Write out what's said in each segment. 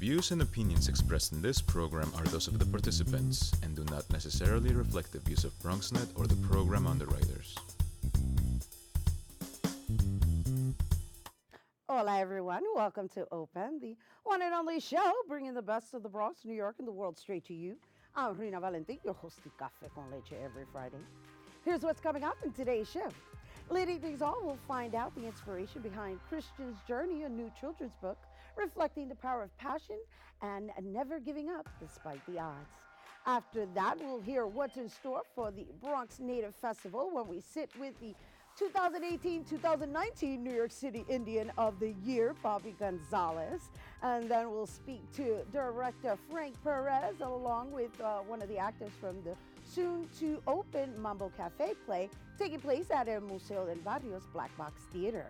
views and opinions expressed in this program are those of the participants and do not necessarily reflect the views of BronxNet or the program underwriters. Hola, everyone. Welcome to Open, the one and only show bringing the best of the Bronx, New York, and the world straight to you. I'm Rhina Valentin, your host of Cafe con Leche every Friday. Here's what's coming up in today's show. Leading things on, we'll find out the inspiration behind Cristian's Journey, a new children's book reflecting the power of passion and never giving up despite the odds. After that, we'll hear what's in store for the Bronx Native Festival when we sit with the 2018-2019 New York City Indian of the Year, Bobby Gonzalez. And then we'll speak to director Frank Perez along with one of the actors from the soon-to-open Mambo Cafe play taking place at El Museo del Barrio's Black Box Theater.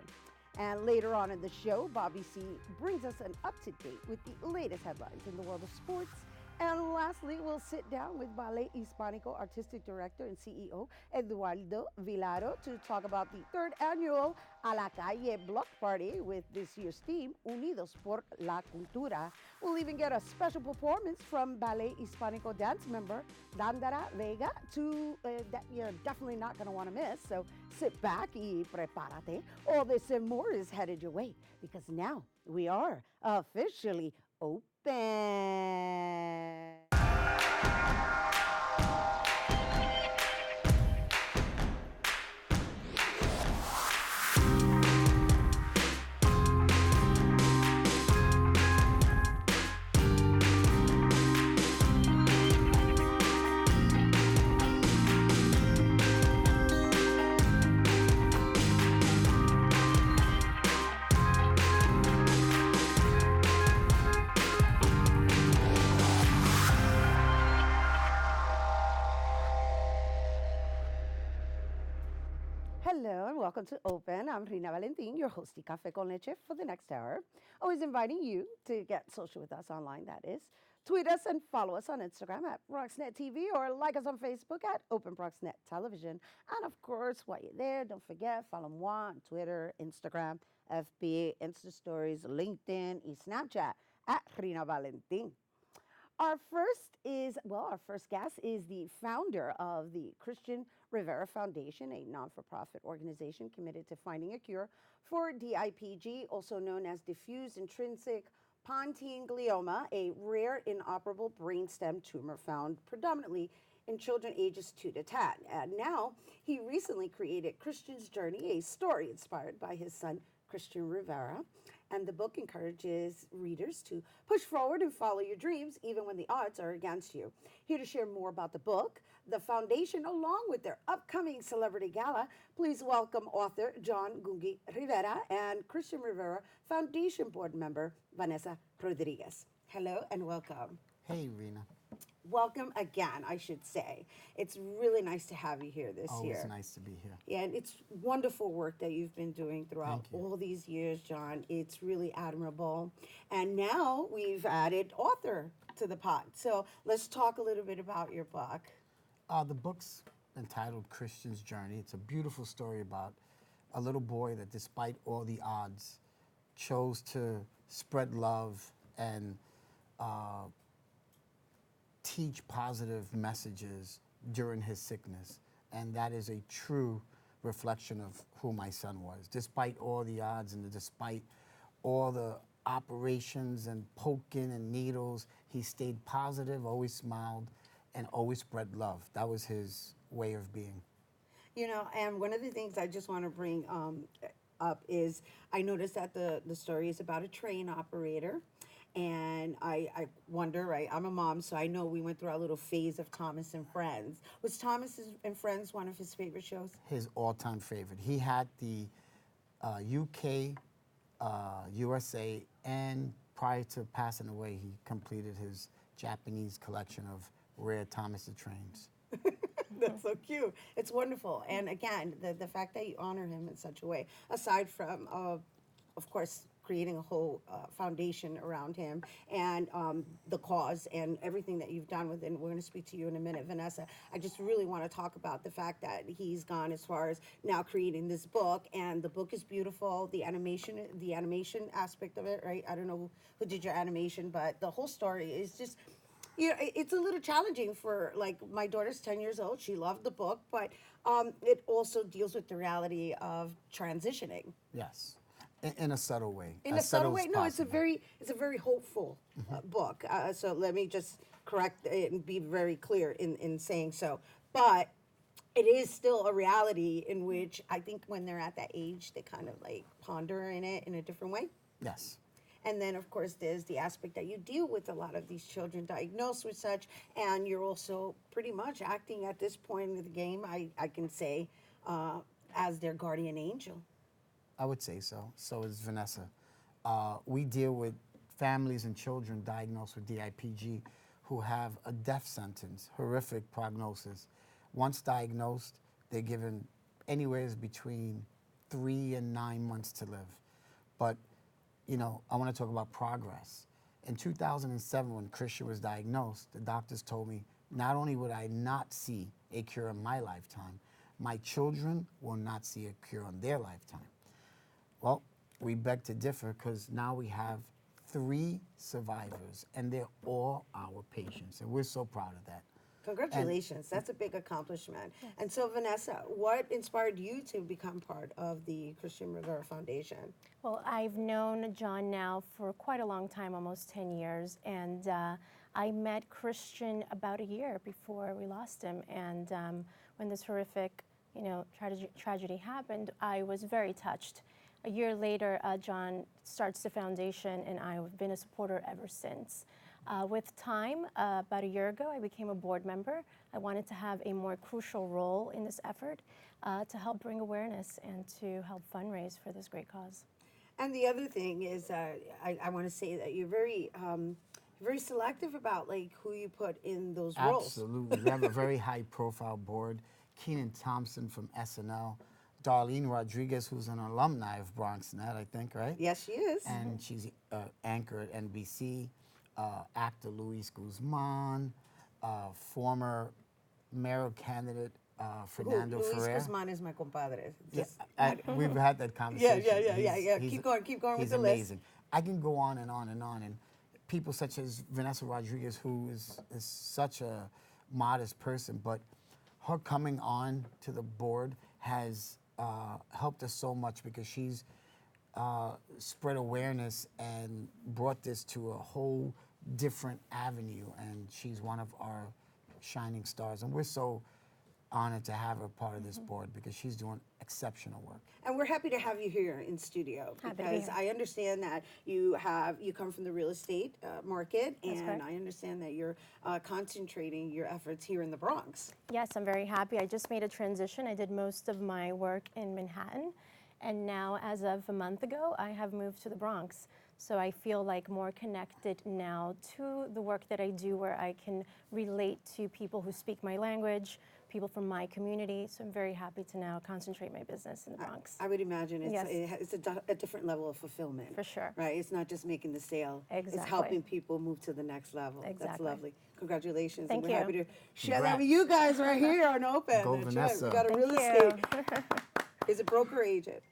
And later on in the show, Bobby C. brings us an up-to-date with the latest headlines in the world of sports. And lastly, we'll sit down with Ballet Hispánico Artistic Director and CEO Eduardo Vilaro to talk about the third annual A la Calle Block Party with this year's theme, Unidos por la Cultura. We'll even get a special performance from Ballet Hispánico dance member Dandara Vega that you're definitely not going to want to miss. So sit back y prepárate. All this and more is headed your way because now we are officially open. Hello and welcome to Open. I'm Rhina Valentin, your host of Cafe con Leche for the next hour. Always inviting you to get social with us online, that is. Tweet us and follow us on Instagram at BronxNet TV or like us on Facebook at Open BronxNet Television. And of course, while you're there, don't forget, follow moi on Twitter, Instagram, FB, Insta Stories, LinkedIn, and Snapchat at Rhina Valentin. Our first guest is the founder of the Cristian Rivera Foundation, a non-for-profit organization committed to finding a cure for DIPG, also known as diffuse intrinsic pontine glioma, a rare inoperable brainstem tumor found predominantly in children ages 2 to 10. And now he recently created Cristian's Journey, a story inspired by his son, Cristian Rivera. And the book encourages readers to push forward and follow your dreams, even when the odds are against you. Here to share more about the book, the foundation, along with their upcoming celebrity gala, please welcome author John Gungi Rivera and Cristian Rivera Foundation board member Vanessa Rodriguez. Hello and welcome. Hey, Rhina. Welcome again, I should say. It's really nice to have you here this year. Always nice to be here. Yeah, and it's wonderful work that you've been doing throughout all these years, John. It's really admirable. And now we've added author to the pot. So let's talk a little bit about your book. The book's entitled Cristian's Journey. It's a beautiful story about a little boy that, despite all the odds, chose to spread love and teach positive messages during his sickness. And that is a true reflection of who my son was. Despite all the odds and despite all the operations and poking and needles, he stayed positive, always smiled, and always spread love. That was his way of being. You know, and one of the things I just want to bring up is I noticed that the story is about a train operator. And I wonder, right, I'm a mom, so I know we went through our little phase of Thomas and Friends. Was Thomas and Friends one of his favorite shows? His all-time favorite. He had the UK, USA, and prior to passing away, he completed his Japanese collection of rare Thomas the Trains. That's so cute. It's wonderful. And again, the fact that you honor him in such a way, aside from, of course, creating a whole foundation around him and the cause and everything that you've done with it. And we're going to speak to you in a minute, Vanessa. I just really want to talk about the fact that he's gone as far as now creating this book, and the book is beautiful. The animation aspect of it, right? I don't know who did your animation, but the whole story is just, it's a little challenging for, like, my daughter's 10 years old. She loved the book, but it also deals with the reality of transitioning. Yes, in a subtle way. In as a subtle way. as No, it's a possible. very hopeful book. So let me just correct it and be very clear in saying so. But it is still a reality in which I think when they're at that age, they kind of like ponder in it in a different way. Yes. And then, of course, there's the aspect that you deal with a lot of these children diagnosed with such, and you're also pretty much acting at this point in the game, I can say, as their guardian angel. I would say so. So is Vanessa. We deal with families and children diagnosed with DIPG who have a death sentence, horrific prognosis. Once diagnosed, they're given anywhere between 3 and 9 months to live. But, I want to talk about progress. In 2007, when Cristian was diagnosed, the doctors told me, not only would I not see a cure in my lifetime, my children will not see a cure in their lifetime. Well, we beg to differ because now we have 3 survivors, and they're all our patients, and we're so proud of that. Congratulations. That's a big accomplishment. Yes. And so, Vanessa, what inspired you to become part of the Cristian Rivera Foundation? Well, I've known John now for quite a long time, almost 10 years, and I met Cristian about a year before we lost him. And when this horrific, tragedy happened, I was very touched. A year later, John starts the foundation, and I've been a supporter ever since. With time, about a year ago, I became a board member. I wanted to have a more crucial role in this effort to help bring awareness and to help fundraise for this great cause. And the other thing is, I want to say that you're very selective about like who you put in those roles. Absolutely. We have a very high-profile board. Kenan Thompson from SNL. Darlene Rodriguez, who's an alumni of Bronx Net, I think, right? Yes, she is. And she's anchor at NBC. Actor Luis Guzman, former mayor candidate Fernando Ferrer. Luis Guzman is my compadre. We've had that conversation. Yeah. Keep going with the list. He's amazing. I can go on and on and on. And people such as Vanessa Rodriguez, who is such a modest person, but her coming on to the board has helped us so much because she's spread awareness and brought this to a whole different avenue, and she's one of our shining stars, and we're so honored to have her part of this board because she's doing exceptional work. And we're happy to have you here in studio because I understand that you come from the real estate market, and I understand that you're concentrating your efforts here in the Bronx. Yes, I'm very happy. I just made a transition. I did most of my work in Manhattan, and now, as of a month ago, I have moved to the Bronx. So I feel like more connected now to the work that I do, where I can relate to people who speak my language, people from my community. So I'm very happy to now concentrate my business in the Bronx. I would imagine it's a different level of fulfillment. For sure. Right? It's not just making the sale. Exactly. It's helping people move to the next level. Exactly. That's lovely. Congratulations. Thank and we're you. happy to share that with you guys right here on Open. Go, That's Vanessa. Right. We got a real estate. Is it broker or agent?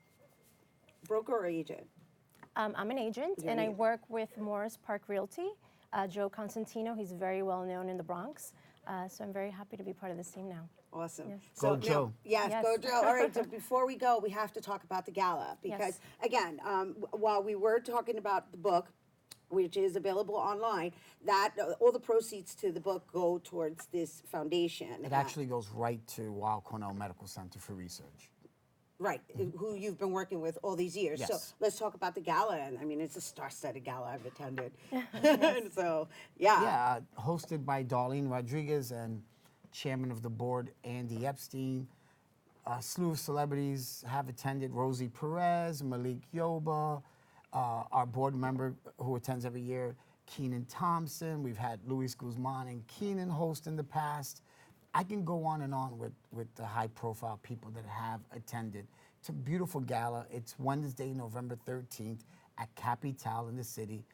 Broker or agent? I'm an agent, and I work with Morris Park Realty. Joe Constantino, he's very well known in the Bronx. So I'm very happy to be part of this team now. Awesome. Yes. So Go, Joe. Yes, go Joe. All right, so before we go, we have to talk about the gala because, again, while we were talking about the book, which is available online, that all the proceeds to the book go towards this foundation. It actually goes right to Weill Cornell Medical Center for research. Right, who you've been working with all these years. Yes. So let's talk about the gala. And I mean, it's a star-studded gala I've attended. So, Yeah, hosted by Darlene Rodriguez and chairman of the board, Andy Epstein. A slew of celebrities have attended: Rosie Perez, Malik Yoba, our board member who attends every year, Kenan Thompson. We've had Luis Guzman and Kenan host in the past. I can go on and on with the high-profile people that have attended. It's a beautiful gala. It's Wednesday, November 13th at Capital in the city.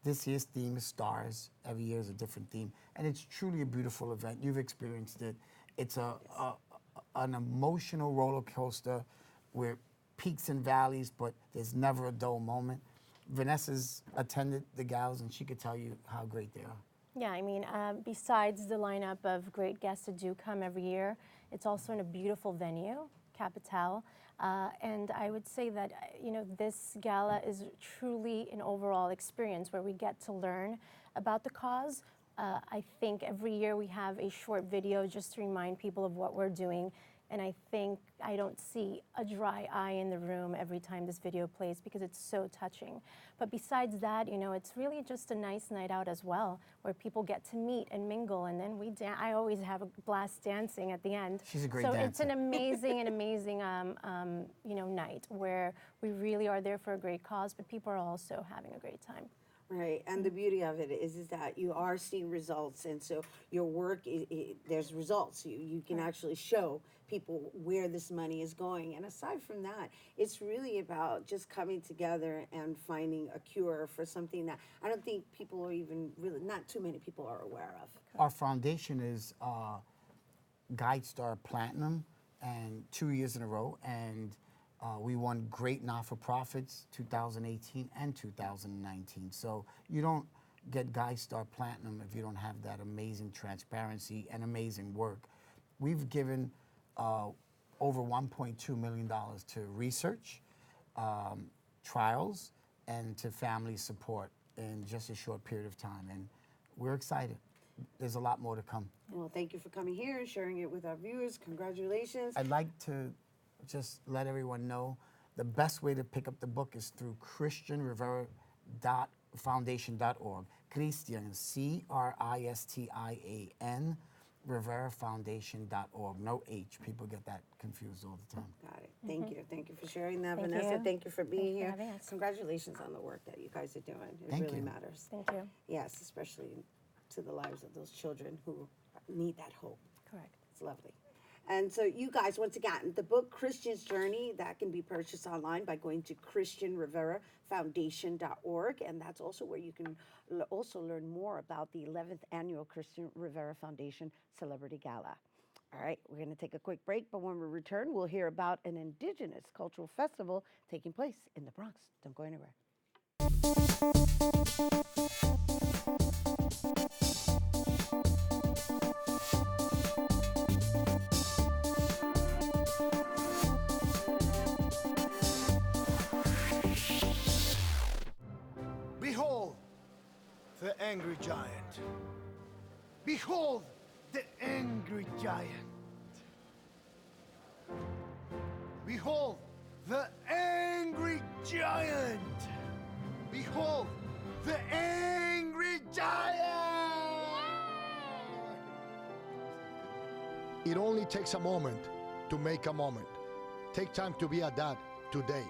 This year's theme is stars. Every year is a different theme. And it's truly a beautiful event. You've experienced it. It's an emotional roller coaster where peaks and valleys, but there's never a dull moment. Vanessa's attended the galas, and she could tell you how great they are. Yeah, I mean, besides the lineup of great guests that do come every year, it's also in a beautiful venue, Capital. And I would say that, this gala is truly an overall experience where we get to learn about the cause. I think every year we have a short video just to remind people of what we're doing. And I think I don't see a dry eye in the room every time this video plays because it's so touching. But besides that, it's really just a nice night out as well, where people get to meet and mingle, and then I always have a blast dancing at the end. She's a great dancer. So it's an amazing, night where we really are there for a great cause, but people are also having a great time. Right, and the beauty of it is that you are seeing results, and so your work, there's results. You can actually show people where this money is going. And aside from that, it's really about just coming together and finding a cure for something that I don't think people are even really, not too many people are aware of. Our foundation is Guide Star Platinum, and 2 years in a row, and we won Great Not-for-Profits 2018 and 2019. So you don't get Guide Star Platinum if you don't have that amazing transparency and amazing work. We've given over $1.2 million to research, trials, and to family support in just a short period of time. And we're excited. There's a lot more to come. Well, thank you for coming here and sharing it with our viewers. Congratulations. I'd like to just let everyone know the best way to pick up the book is through CristianRivera.foundation.org. Cristian, Cristian, RiveraFoundation.org. No H. People get that confused all the time. Got it. Thank you. Thank you for sharing that, Thank Vanessa. you. Thank you for being Thanks for here. having us. Congratulations on the work that you guys are doing. It Thank really you. matters. Thank you. Yes, especially to the lives of those children who need that hope. Correct. It's lovely. And so you guys, once again, the book Christian's Journey, that can be purchased online by going to CristianRiveraFoundation.org. And that's also where you can also learn more about the 11th Annual Cristian Rivera Foundation Celebrity Gala. All right, we're going to take a quick break, but when we return, we'll hear about an indigenous cultural festival taking place in the Bronx. Don't go anywhere. Behold the angry giant. Behold the angry giant. Behold the angry giant. Behold the angry giant. It only takes a moment to make a moment. Take time to be a dad today.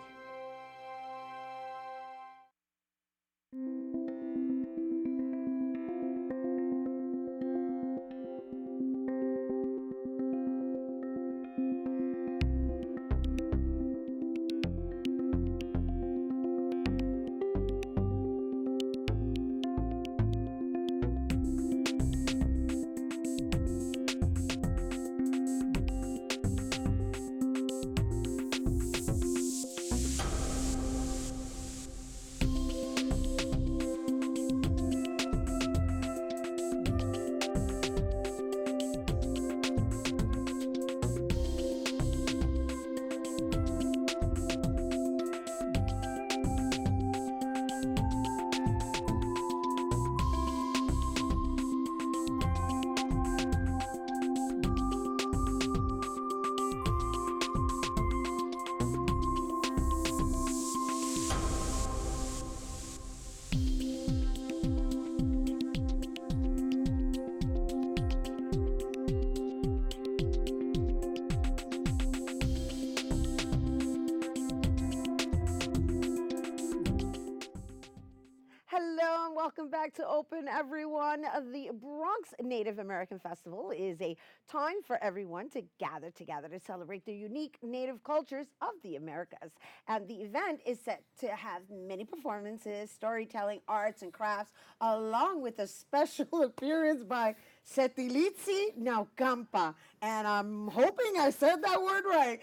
back to open, everyone. The Bronx Native American Festival is a time for everyone to gather together to celebrate the unique Native cultures of the Americas. And the event is set to have many performances, storytelling, arts, and crafts, along with a special appearance by Setilitsi Naucampa. And I'm hoping I said that word right.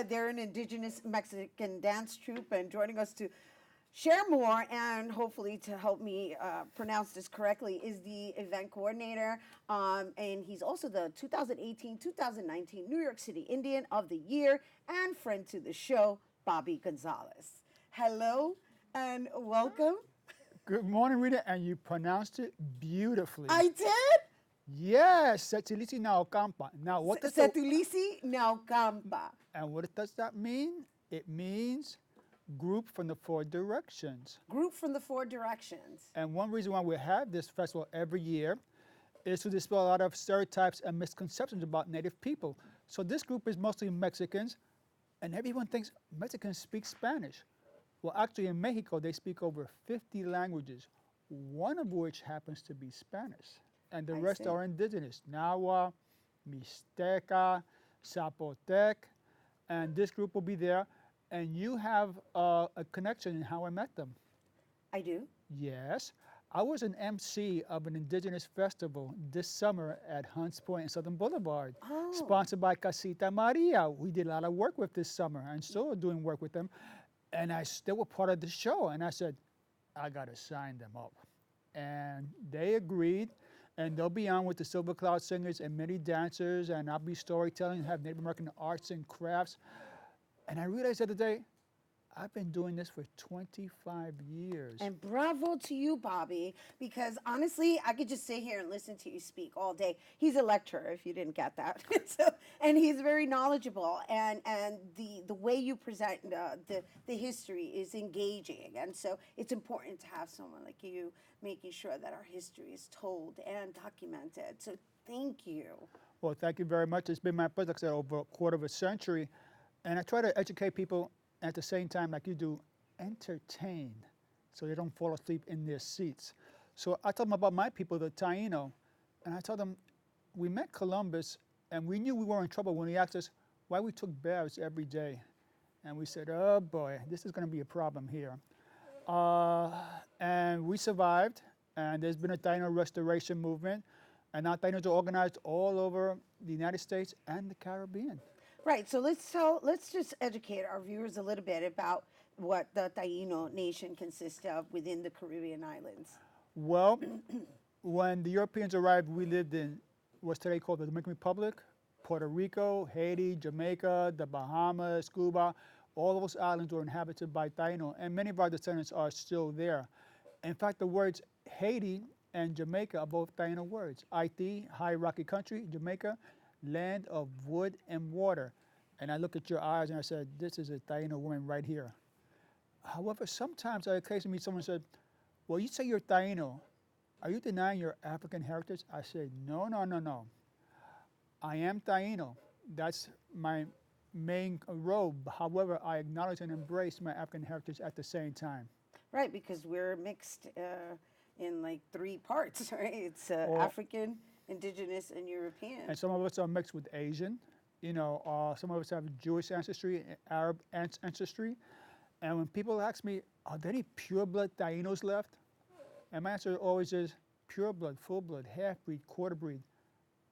They're an indigenous Mexican dance troupe, and joining us to share more and hopefully to help me pronounce this correctly is the event coordinator, and he's also the 2018-2019 New York City Indian of the Year and friend to the show, Bobby Gonzalez. Hello and welcome. Good morning, Rita, and you pronounced it beautifully. I did? Yes, Setulisi Naucampa. Now, what does Setulisi Naucampa. And what does that mean? It means group from the four directions. Group from the four directions. And one reason why we have this festival every year is to dispel a lot of stereotypes and misconceptions about Native people. So this group is mostly Mexicans, and everyone thinks Mexicans speak Spanish. Well, actually in Mexico, they speak over 50 languages, one of which happens to be Spanish. And the rest are indigenous, Nahua, Mixteca, Zapotec, and this group will be there. And you have a connection in how I met them. I do? Yes. I was an MC of an indigenous festival this summer at Hunts Point and Southern Boulevard, sponsored by Casita Maria. We did a lot of work with this summer and still doing work with them. And they were part of the show. And I said, I got to sign them up. And they agreed. And they'll be on with the Silver Cloud Singers and many dancers. And I'll be storytelling, have Native American arts and crafts. And I realized the other day, I've been doing this for 25 years. And bravo to you, Bobby, because honestly, I could just sit here and listen to you speak all day. He's a lecturer, if you didn't get that. And he's very knowledgeable, and the way you present the history is engaging. And so it's important to have someone like you making sure that our history is told and documented. So thank you. Well, thank you very much. It's been my pleasure, like I said, over a quarter of a century. And I try to educate people at the same time, like you do, entertain, so they don't fall asleep in their seats. So I told them about my people, the Taino, and I told them we met Columbus, and we knew we were in trouble when he asked us why we took baths every day. And we said, oh boy, this is going to be a problem here. And we survived, and there's been a Taino restoration movement, and now Tainos are organized all over the United States and the Caribbean. Right, so let's just educate our viewers a little bit about what the Taino nation consists of within the Caribbean islands. Well, when the Europeans arrived, we lived in what's today called the Dominican Republic, Puerto Rico, Haiti, Jamaica, the Bahamas, Cuba. All those islands were inhabited by Taino, and many of our descendants are still there. In fact, the words Haiti and Jamaica are both Taino words. Haiti, high rocky country, Jamaica, land of wood and water. And I look at your eyes and I said, this is a Taino woman right here. However, sometimes I occasionally meet someone who said, well, you say you're Taino. Are you denying your African heritage? I said, no, no, no, no. I am Taino. That's my main robe. However, I acknowledge and embrace my African heritage at the same time. Right, because we're mixed in like three parts, right? It's African, Indigenous, and European. And some of us are mixed with Asian. You know, some of us have Jewish ancestry, Arab ancestry. And when people ask me, are there any pure-blood Tainos left? And my answer always is pure blood, full blood, half-breed, quarter-breed.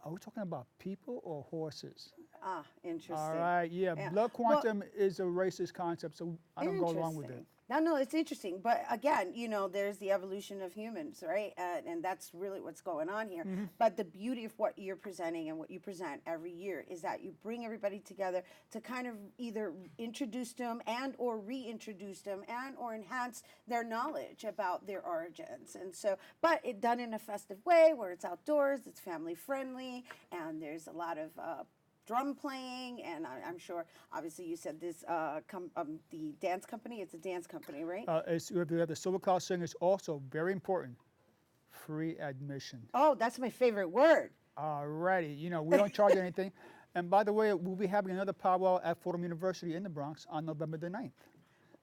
Are we talking about people or horses? Ah, interesting. All right, yeah. Blood quantum is a racist concept, so I don't go along with it. No, it's interesting. But again, you know, there's the evolution of humans, right? And that's really what's going on here. Mm-hmm. But the beauty of what you're presenting and what you present every year is that you bring everybody together to kind of either introduce them and or reintroduce them and or enhance their knowledge about their origins. And so, but it done in a festive way where it's outdoors, it's family friendly, and there's a lot of drum playing, and I'm sure, obviously, you said this, the dance company, it's a dance company, right? We have the Silver Cloud Singers, also very important, free admission. Oh, that's my favorite word. All righty, you know, we don't charge anything. And by the way, we'll be having another powwow at Fordham University in the Bronx on November the 9th.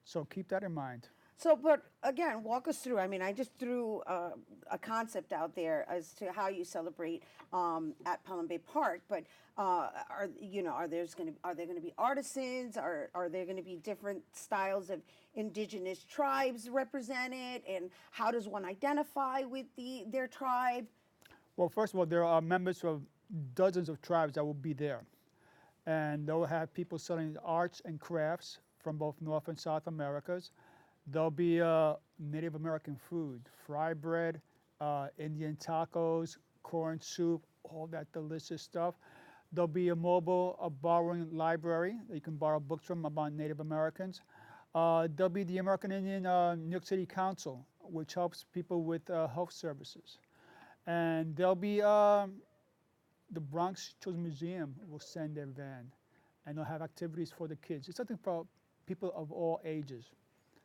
So keep that in mind. So, but again, walk us through. I mean, I just threw a concept out there as to how you celebrate at Pelham Bay Park. But are there going to be artisans? Are there going to be different styles of indigenous tribes represented? And how does one identify with their tribe? Well, first of all, there are members of dozens of tribes that will be there. And they'll have people selling arts and crafts from both North and South Americas. There'll be Native American food, fry bread, Indian tacos, corn soup, all that delicious stuff. There'll be a mobile borrowing library that you can borrow books from about Native Americans. There'll be the American Indian New York City Council, which helps people with health services. And there'll be the Bronx Children's Museum will send their van, and they'll have activities for the kids. It's something for people of all ages.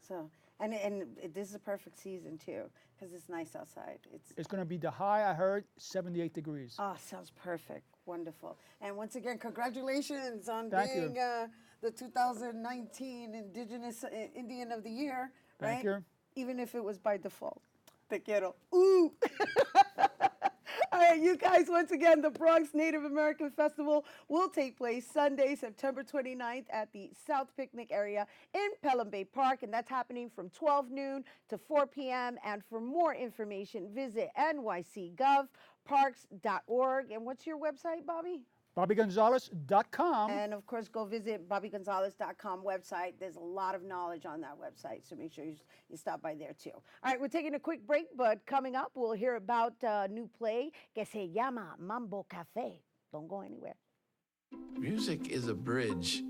So, and this is a perfect season too, because it's nice outside. It's going to be the high, I heard, 78 degrees. Oh, sounds perfect. Wonderful. And once again, congratulations on Thank being you. the 2019 Indigenous Indian of the Year, right? Thank you. Even if it was by default. Te quiero. Ooh! All right, you guys, once again, the Bronx Native American Festival will take place Sunday, September 29th at the South Picnic area in Pelham Bay Park, and that's happening from 12 noon to 4 p.m. And for more information, visit nycgovparks.org. And what's your website, Bobby? BobbyGonzalez.com. And of course, go visit BobbyGonzalez.com website. There's a lot of knowledge on that website, so make sure you stop by there too. All right, we're taking a quick break, but coming up, we'll hear about a new play que se llama Mambo Cafe. Don't go anywhere. Music is a bridge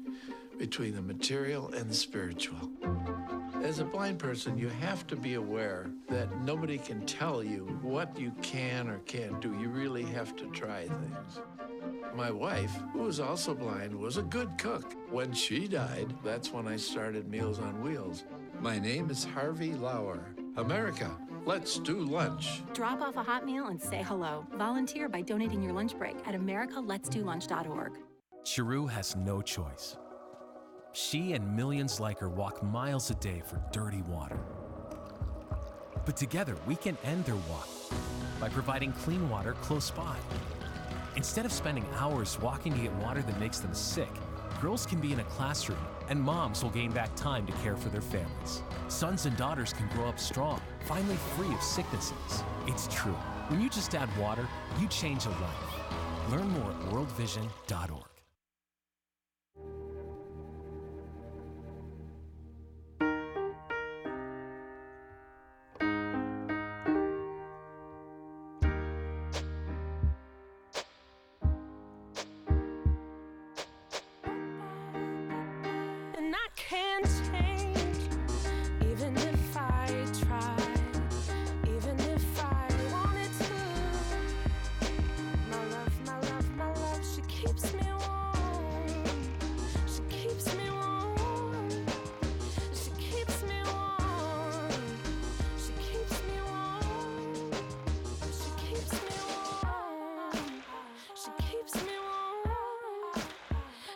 between the material and the spiritual. As a blind person, you have to be aware that nobody can tell you what you can or can't do. You really have to try things. My wife, who was also blind, was a good cook. When she died, that's when I started Meals on Wheels. My name is Harvey Lauer. America, let's do lunch. Drop off a hot meal and say hello. Volunteer by donating your lunch break at americaletsdolunch.org. Chiru has no choice. She and millions like her walk miles a day for dirty water. But together, we can end their walk by providing clean water close by. Instead of spending hours walking to get water that makes them sick, girls can be in a classroom, and moms will gain back time to care for their families. Sons and daughters can grow up strong, finally free of sicknesses. It's true. When you just add water, you change a life. Learn more at worldvision.org.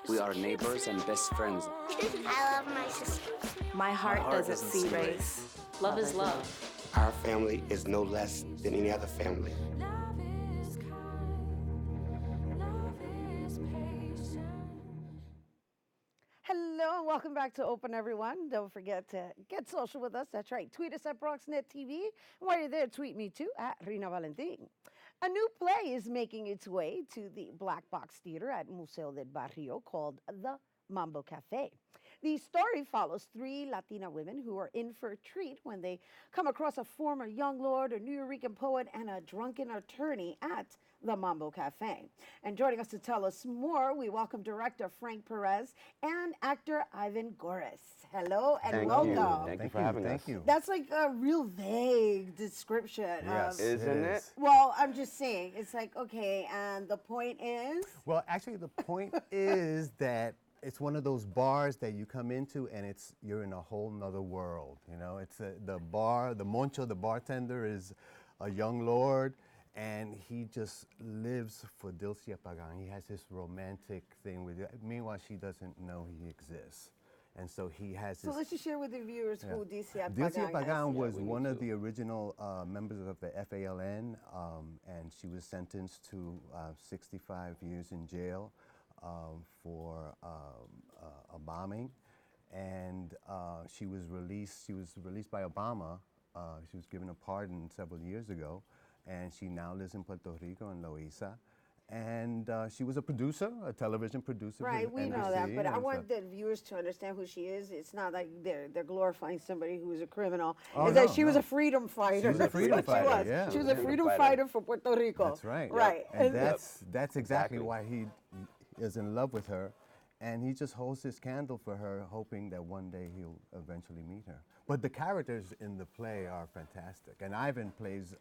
We are neighbors and best friends. I love my sister. My heart doesn't see race. Love is love. Our family is no less than any other family. Hello, welcome back to Open, everyone. Don't forget to get social with us. That's right. Tweet us at BronxNet TV. And while you're there, tweet me too at Rhina Valentin. A new play is making its way to the Black Box Theater at Museo del Barrio called The Mambo Cafe. The story follows three Latina women who are in for a treat when they come across a former young lord, a New Eurekan poet, and a drunken attorney at the Mambo Cafe. And joining us to tell us more, we welcome director Frank Perez and actor Ivan Goris. Hello and welcome. Thank you for having us. Thank you. That's like a real vague description. Yes, isn't it? Well, I'm just saying, it's like, okay, and the point is? Well, actually, the point is that it's one of those bars that you come into and you're in a whole nother world. You know, it's the Moncho, the bartender, is a young lord, and he just lives for Dilcia Pagan. He has this romantic thing with it. Meanwhile, she doesn't know he exists. And so he has So this. let's just share with the viewers who Dilcia Dilcia Pagan Pagan is. was one of the original members of the FALN, and she was sentenced to 65 years in jail for a bombing. And she was released by Obama. She was given a pardon several years ago, and she now lives in Puerto Rico in Loíza. And she was a producer, a television producer. Right, we know that, but I want so the viewers to understand who she is. It's not like they're glorifying somebody who is a criminal. Oh, It's that she was a freedom fighter. She was a freedom That's what fighter, she was. yeah. She was a freedom fighter for Puerto Rico. That's right. Right. And that's exactly why he is in love with her. And he just holds his candle for her, hoping that one day he'll eventually meet her. But the characters in the play are fantastic. And Ivan plays,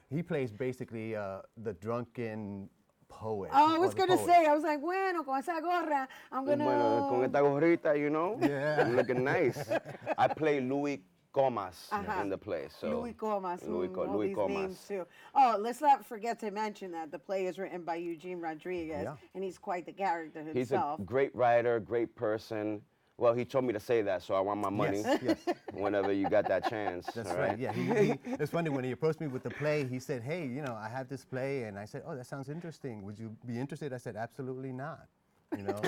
he plays basically the drunken poet. Oh, I was going to say, I was like, bueno, con esa gorra, I'm going to... Bueno, con esta gorrita, you know? Yeah. I'm looking nice. I play Louis Comas in the play. So Louis Comas. Louis These Comas. names too. Oh, let's not forget to mention that the play is written by Eugene Rodriguez, and he's quite the character himself. He's a great writer, great person. Well, he told me to say that, so I want my money Yes. whenever you got that chance. That's all right. Yeah, it's funny, when he approached me with the play, he said, hey, you know, I have this play, and I said, oh, that sounds interesting. Would you be interested? I said, absolutely not. You know,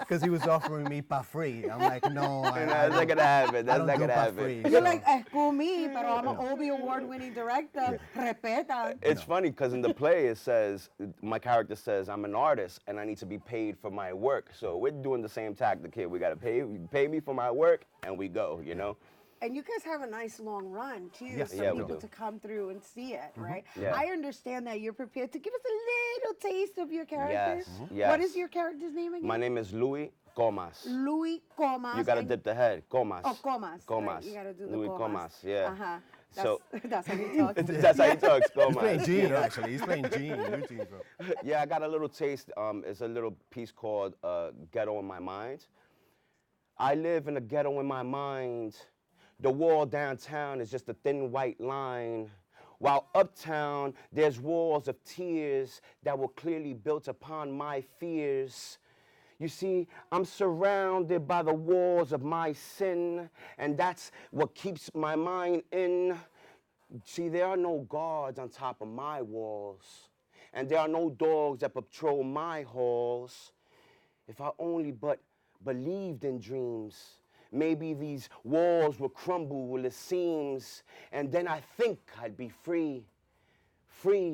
because he was offering me pa free. I'm like, no, That's not gonna happen. That's not gonna happen. You're like, excuse me, pero I'm an Obie award-winning director. Respeta. It's funny because in the play it says, my character says, I'm an artist and I need to be paid for my work. So we're doing the same tactic here. We gotta pay me for my work, and we go. You know. And you guys have a nice long run too, Yes, for people to come through and see it, right? Yeah. I understand that you're prepared to give us a little taste of your character. Yes. What is your character's name again? My name is Louis Comas. Louis Comas. You gotta dip the head. Comas. Oh, Comas. Comas. Right, you gotta do the Louis Comas. Yeah. Uh-huh. So That's how he talks. that's how he talks. Comas. He's playing Gene, actually. He's playing Gene. You're Gene, bro. Yeah, I got a little taste. It's a little piece called Ghetto in My Mind. I live in a ghetto in my mind. The wall downtown is just a thin white line, while uptown there's walls of tears that were clearly built upon my fears. You see, I'm surrounded by the walls of my sin, and that's what keeps my mind in. See, there are no guards on top of my walls, and there are no dogs that patrol my halls. If I only but believed in dreams, maybe these walls will crumble, well, it seems, and then I think I'd be free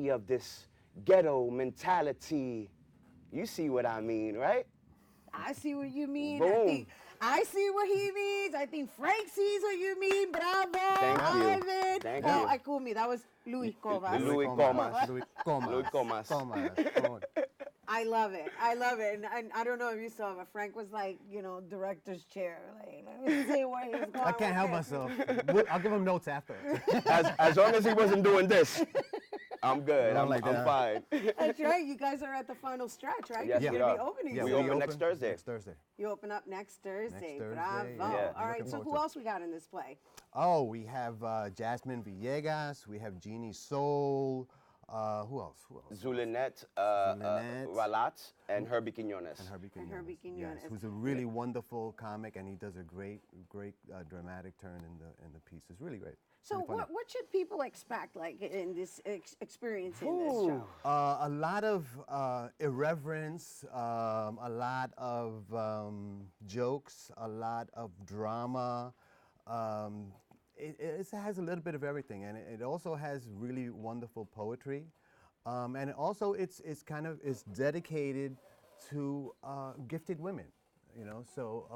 of this ghetto mentality. You see what I mean, right? I see what you mean. Boom. I see what he means. I think Frank sees what you mean. Bravo, Thank you. Ivan. Thank Oh, you. I cool me. That was Louis Comas. Louis Comas. Louis Comas. Louis Comas. I love it. I love it. And I don't know if you saw, but Frank was like, you know, director's chair. Like, let me see where he's going. I can't help myself. I'll give him notes after. As long as he wasn't doing this, I'm good. I'm fine. That's right. You guys are at the final stretch, right? Yes, You're we going to are. be opening Yeah, soon. we open next Thursday. Next Thursday. You open up next Thursday. Thursday, Bravo. yeah. All right. Looking So who forward to it. else we got in this play? Oh, we have Jasmine Villegas. We have Jeannie Soul. Who else? Zulinette, Zulinette. Ralat, and Herbie Quinones. And Herbie Quinones. Herbie Quinones. Yes, who's a really wonderful comic, and he does a great dramatic turn in the piece. It's really great. So Really funny. what should people expect, like, in this experience in this show? A lot of irreverence, a lot of jokes, a lot of drama. It has a little bit of everything, and it also has really wonderful poetry, and also it's dedicated to gifted women, you know. So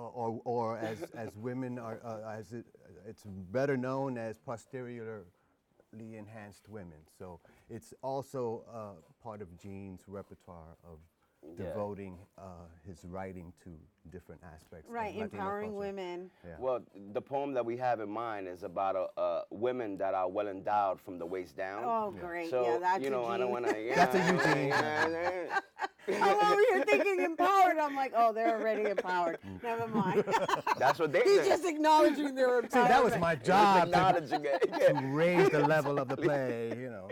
or as women are it's better known as posteriorly enhanced women. So it's also part of Gene's repertoire of devoting his writing to different aspects. Right, of Latino empowering culture. women. Yeah. Well, the poem that we have in mind is about women that are well endowed from the waist down. Oh, great. So, Yeah, that's you know, a I don't Gene. want to. That's a Eugene. I'm over here thinking empowered. I'm like, oh, they're already empowered. Never mind. That's what they He's say. just acknowledging their empowerment. See, that was my job acknowledging it. to raise the level of the play, you know,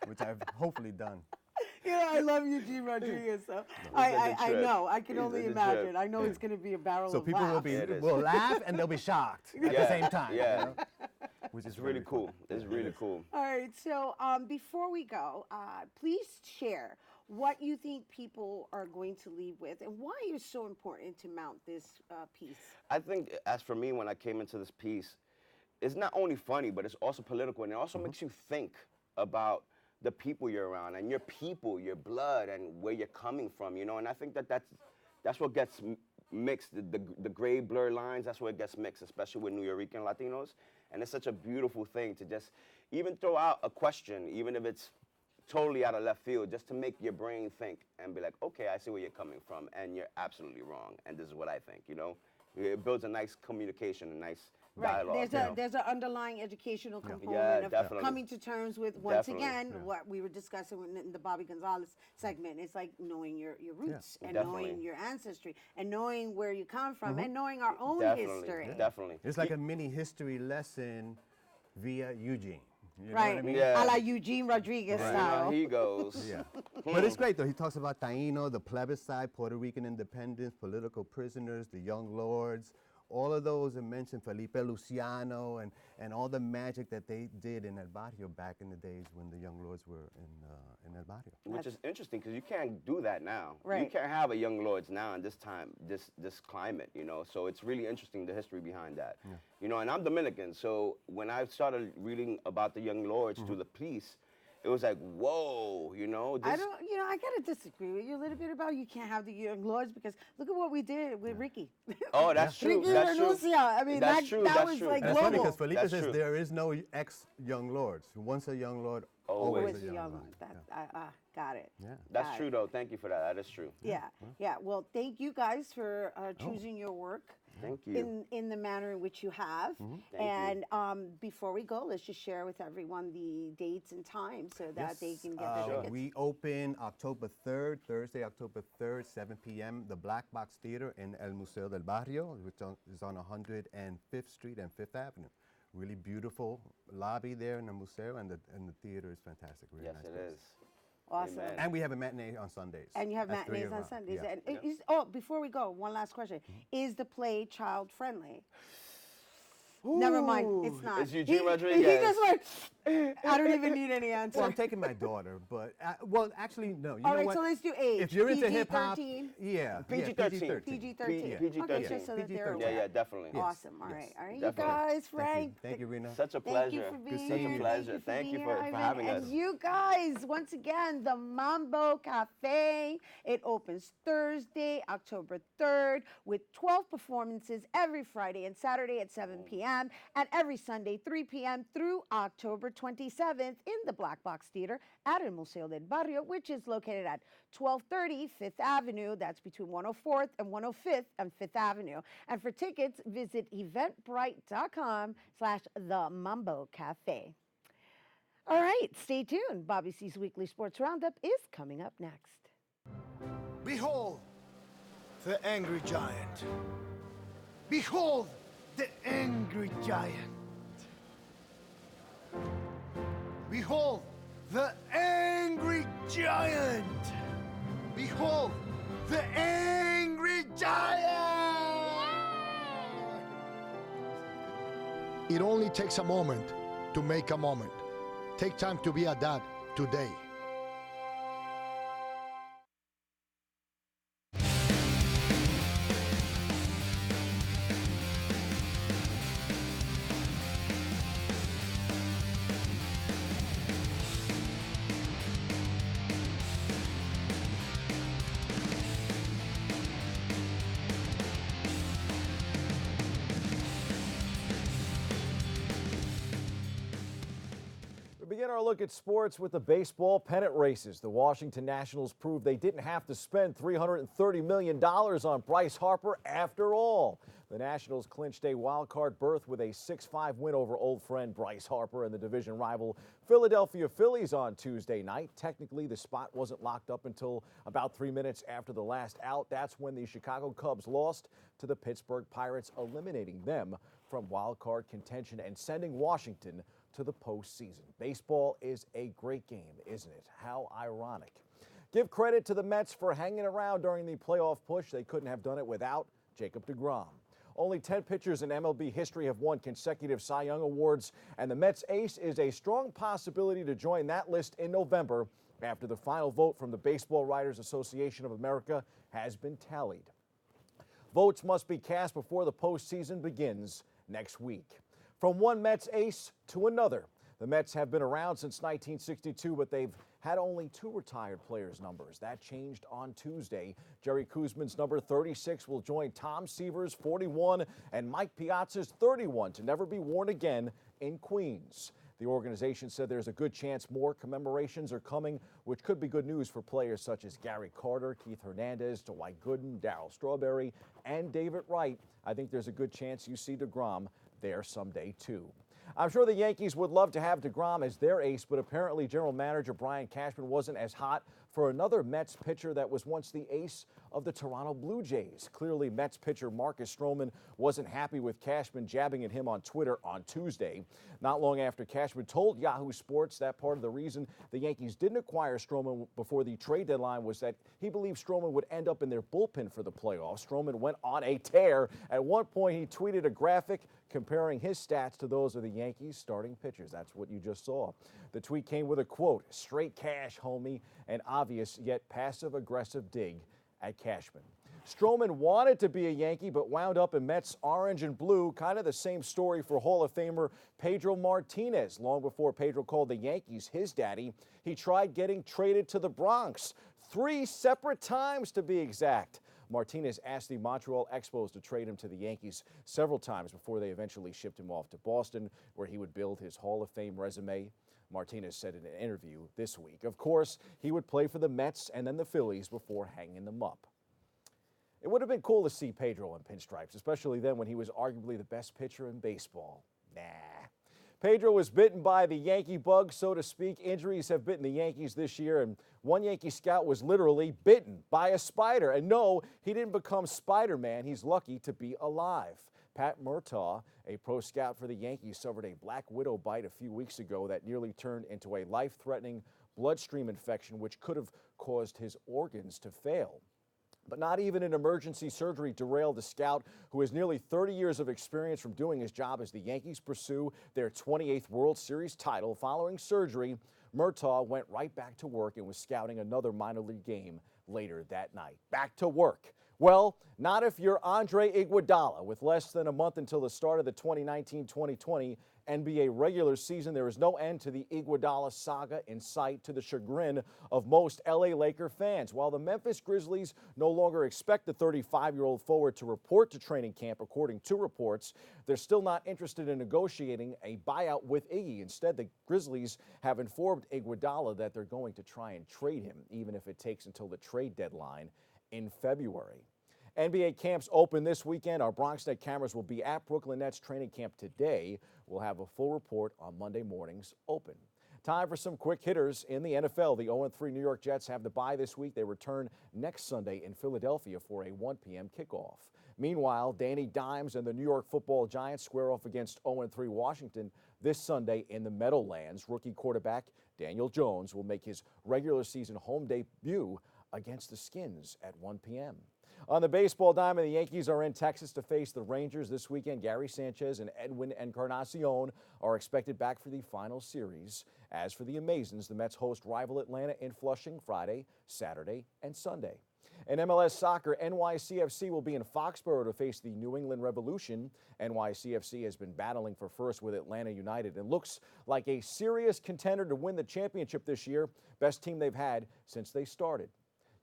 which I've hopefully done. Yeah, I love Eugene Rodriguez. So I know. I can only imagine. I know it's going to be a barrel So of people laughs. will laugh and they'll be shocked at the same time. Yeah. You know? Which It's is really very cool. fun. It's really cool. All right. So before we go, please share what you think people are going to leave with and why it's so important to mount this piece. I think, as for me, when I came into this piece, it's not only funny, but it's also political, and it also makes you think about the people you're around and your people, your blood, and where you're coming from, you know. And I think that's what gets mixed, the gray blur lines. That's where it gets mixed, especially with New Yorican Latinos. And it's such a beautiful thing to just even throw out a question, even if it's totally out of left field, just to make your brain think and be like, okay, I see where you're coming from, and you're absolutely wrong, and this is what I think, you know? It builds a nice communication, a nice dialogue. There's an underlying educational component of definitely. coming to terms with, once again, what we were discussing in the Bobby Gonzalez segment. It's like knowing your roots and knowing your ancestry and knowing where you come from and knowing our own history. Definitely. It's like a mini history lesson via Eugene. You know right, what I mean? A la Eugene Rodriguez style. He goes. Yeah. But it's great, though. He talks about Taíno, the plebiscite, Puerto Rican independence, political prisoners, the young lords. All of those are mentioned, Felipe Luciano, and all the magic that they did in El Barrio back in the days when the young lords were in El Barrio. Which is interesting, because you can't do that now. Right. You can't have a young lords now in this time, this climate, you know. So it's really interesting, the history behind that. Yeah. You know, and I'm Dominican, so when I started reading about the young lords through the piece, it was like, whoa, you know. I gotta disagree with you a little bit about you can't have the young lords, because look at what we did with Ricky. Oh, that's true. Ricky That's true. Renuncia. I mean, That's true. that That's was true. like And global. it's funny because Felipe That's says true. there is no ex-young lords. Once a young lord, always a young lord. Got it. Yeah. That's true, though. Thank you for that. That is true. Yeah. Well, thank you guys for choosing your work. Thank you. In the manner in which you have. And before we go, let's just share with everyone the dates and times so that they can get their tickets. We open October 3rd, Thursday, October 3rd, 7 p.m., the Black Box Theater in El Museo del Barrio, which is on 105th Street and 5th Avenue. Really beautiful lobby there in the museo, and the theater is fantastic. Really Yes, nice it place. is. Awesome. Amen. And we have a matinee on Sundays. And you have at 3 matinees on o'clock. Sundays. Yeah. And before we go, one last question. Is the play child friendly? Never mind, it's not. It's Eugene He Rodriguez. just went, I don't even need any answer. Well, I'm taking my daughter, but well, actually, no. You All know right, what? so let's do age. If you're into hip hop, PG-13? yeah, PG-13. PG-13. PG-13. Okay, just so that they're aware. Yeah, definitely. Yes. Awesome. All right. All right, Definitely. you guys, Frank. Thank you, Rhina. Such a Thank you pleasure. for being Such here. a pleasure. Thank you for Ivan. having us. And you guys, once again, the Mambo Cafe. It opens Thursday, October 3rd, with 12 performances every Friday and Saturday at 7 p.m. and every Sunday, 3 p.m. through October 27th in the Black Box Theater at El Museo del Barrio, which is located at 1230 5th Avenue. That's between 104th and 105th and 5th Avenue. And for tickets, visit eventbrite.com/The Mambo Cafe. All right, stay tuned. Bobby C's Weekly Sports Roundup is coming up next. Behold the angry giant. Behold the angry giant. Behold the angry giant. Behold the angry giant. It only takes a moment to make a moment. Take time to be a dad today. We begin our look at sports with the baseball pennant races. The Washington Nationals proved they didn't have to spend $330 million on Bryce Harper after all. The Nationals clinched a wild card berth with a 6-5 win over old friend Bryce Harper and the division rival Philadelphia Phillies on Tuesday night. Technically, the spot wasn't locked up until about 3 minutes after the last out. That's when the Chicago Cubs lost to the Pittsburgh Pirates, eliminating them from wild card contention and sending Washington to the postseason. Baseball is a great game, isn't it? How ironic. Give credit to the Mets for hanging around during the playoff push. They couldn't have done it without Jacob deGrom. Only 10 pitchers in MLB history have won consecutive Cy Young Awards, and the Mets ace is a strong possibility to join that list in November after the final vote from the Baseball Writers Association of America has been tallied. Votes must be cast before the postseason begins next week. From one Mets ace to another, the Mets have been around since 1962, but they've had only 2 retired players' numbers. That changed on Tuesday. Jerry Koosman's number 36 will join Tom Seaver's 41 and Mike Piazza's 31 to never be worn again in Queens. The organization said there's a good chance more commemorations are coming, which could be good news for players such as Gary Carter, Keith Hernandez, Dwight Gooden, Darryl Strawberry, and David Wright. I think there's a good chance you see deGrom there someday, too. I'm sure the Yankees would love to have deGrom as their ace, but apparently General Manager Brian Cashman wasn't as hot for another Mets pitcher that was once the ace of the Toronto Blue Jays. Clearly, Mets pitcher Marcus Stroman wasn't happy with Cashman jabbing at him on Twitter on Tuesday. Not long after Cashman told Yahoo Sports that part of the reason the Yankees didn't acquire Stroman before the trade deadline was that he believed Stroman would end up in their bullpen for the playoffs. Stroman went on a tear. At one point, he tweeted a graphic comparing his stats to those of the Yankees starting pitchers. That's what you just saw. The tweet came with a quote, "Straight cash, homie," an obvious yet passive-aggressive dig at Cashman. Stroman wanted to be a Yankee but wound up in Mets orange and blue. Kind of the same story for Hall of Famer Pedro Martinez. Long before Pedro called the Yankees his daddy, he tried getting traded to the Bronx 3 separate times to be exact. Martinez asked the Montreal Expos to trade him to the Yankees several times before they eventually shipped him off to Boston, where he would build his Hall of Fame resume. Martinez said in an interview this week, of course, he would play for the Mets and then the Phillies before hanging them up. It would have been cool to see Pedro in pinstripes, especially then when he was arguably the best pitcher in baseball. Nah. Pedro was bitten by the Yankee bug, so to speak. Injuries have bitten the Yankees this year, and one Yankee scout was literally bitten by a spider. And no, he didn't become Spider-Man. He's lucky to be alive. Pat Murtaugh, a pro scout for the Yankees, suffered a black widow bite a few weeks ago that nearly turned into a life-threatening bloodstream infection, which could have caused his organs to fail. But not even an emergency surgery derailed the scout, who has nearly 30 years of experience from doing his job as the Yankees pursue their 28th World Series title. Following surgery, Murtaugh went right back to work and was scouting another minor league game later that night. Back to work. Well, not if you're Andre Iguodala. With less than a month until the start of the 2019-2020 NBA regular season, there is no end to the Iguodala saga in sight, to the chagrin of most LA Laker fans. While the Memphis Grizzlies no longer expect the 35-year-old forward to report to training camp, according to reports, they're still not interested in negotiating a buyout with Iggy. Instead, the Grizzlies have informed Iguodala that they're going to try and trade him, even if it takes until the trade deadline in February. NBA camps open this weekend. Our Bronx Net cameras will be at Brooklyn Nets training camp today. We'll have a full report on Monday morning's open. Time for some quick hitters in the NFL. The 0-3 New York Jets have the bye this week. They return next Sunday in Philadelphia for a 1 p.m. kickoff. Meanwhile, Danny Dimes and the New York Football Giants square off against 0-3 Washington this Sunday in the Meadowlands. Rookie quarterback Daniel Jones will make his regular season home debut against the Skins at 1 p.m. On the baseball diamond, the Yankees are in Texas to face the Rangers this weekend. Gary Sanchez and Edwin Encarnacion are expected back for the final series. As for the Amazons, the Mets host rival Atlanta in Flushing Friday, Saturday, and Sunday. In MLS soccer, NYCFC will be in Foxborough to face the New England Revolution. NYCFC has been battling for first with Atlanta United and looks like a serious contender to win the championship this year. Best team they've had since they started.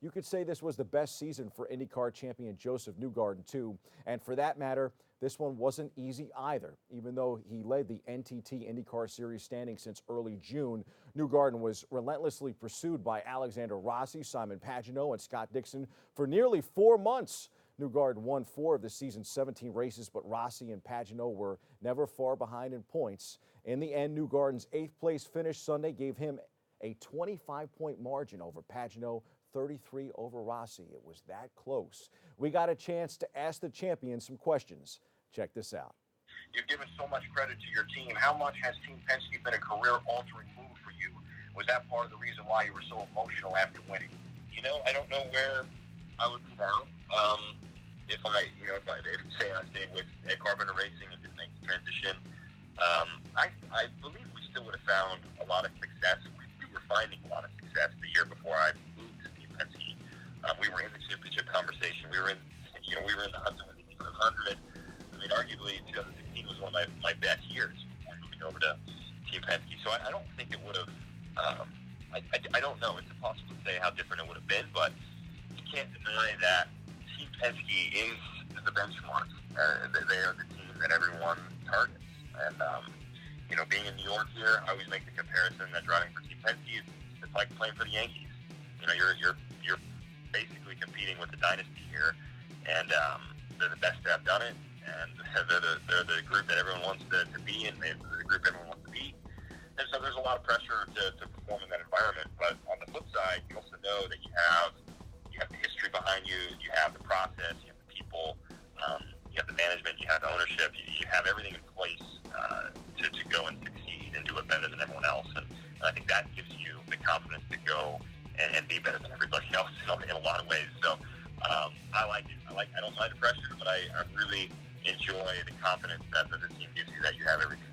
You could say this was the best season for IndyCar champion Joseph Newgarden, too. And for that matter, this one wasn't easy either. Even though he led the NTT IndyCar Series standing since early June, Newgarden was relentlessly pursued by Alexander Rossi, Simon Pagenaud, and Scott Dixon for nearly 4 months. Newgarden won 4 of the season's 17 races, but Rossi and Pagenaud were never far behind in points. In the end, Newgarden's 8th place finish Sunday gave him a 25-point margin over Pagenaud, 33 over Rossi. It was that close. We got a chance to ask the champion some questions. Check this out. You've given so much credit to your team. How much has Team Penske been a career-altering move for you? Was that part of the reason why you were so emotional after winning? I don't know where I would be now. If I say I stayed with Ed Carpenter Racing and didn't make the transition, I believe we still would have found a lot of success. We were finding a lot of success the year before I moved to Team Penske. We were in the championship conversation. We were in the hunt to win the 500. I mean, arguably, 2016 was one of my best years before moving over to Team Penske. So I don't think it would have. I don't know. It's impossible to say how different it would have been, but you can't deny that Team Penske is the benchmark. They are the team that everyone targets. And, being in New York here, I always make the comparison that driving for Team Penske is it's like playing for the Yankees. You're basically competing with the dynasty here, and they're the best to have done it, and they're the group that everyone wants to be in. They're the group everyone wants to be. And so there's a lot of pressure to perform in that environment. But on the flip side, you also know that you have the history behind you, you have the process, you have the people, you have the management, you have the ownership, you have everything in place to go and succeed and do it better than everyone else. And I think that gives you the confidence to go and be better than everybody else in a lot of ways. So I like it. I don't mind the pressure, but I really enjoy the confidence that the team gives you, that you have everything.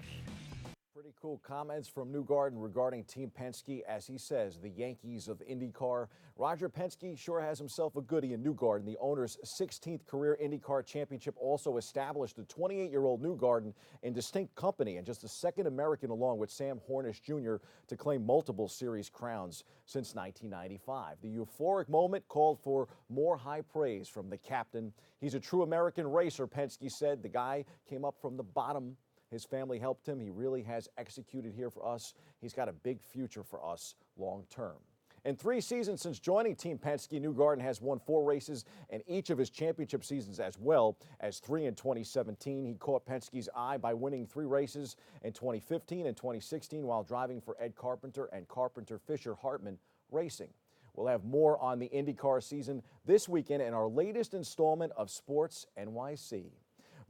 Pretty cool comments from Newgarden regarding Team Penske. As he says, the Yankees of IndyCar. Roger Penske sure has himself a goodie in Newgarden. The owner's 16th career IndyCar championship also established the 28-year-old Newgarden in distinct company and just the second American, along with Sam Hornish Jr., to claim multiple series crowns since 1995. The euphoric moment called for more high praise from the captain. He's a true American racer, Penske said. The guy came up from the bottom. His family helped him. He really has executed here for us. He's got a big future for us long term. In 3 seasons since joining Team Penske, Newgarden has won 4 races in each of his championship seasons, as well as 3 in 2017. He caught Penske's eye by winning 3 races in 2015 and 2016 while driving for Ed Carpenter and Carpenter Fisher Hartman Racing. We'll have more on the IndyCar season this weekend in our latest installment of Sports NYC.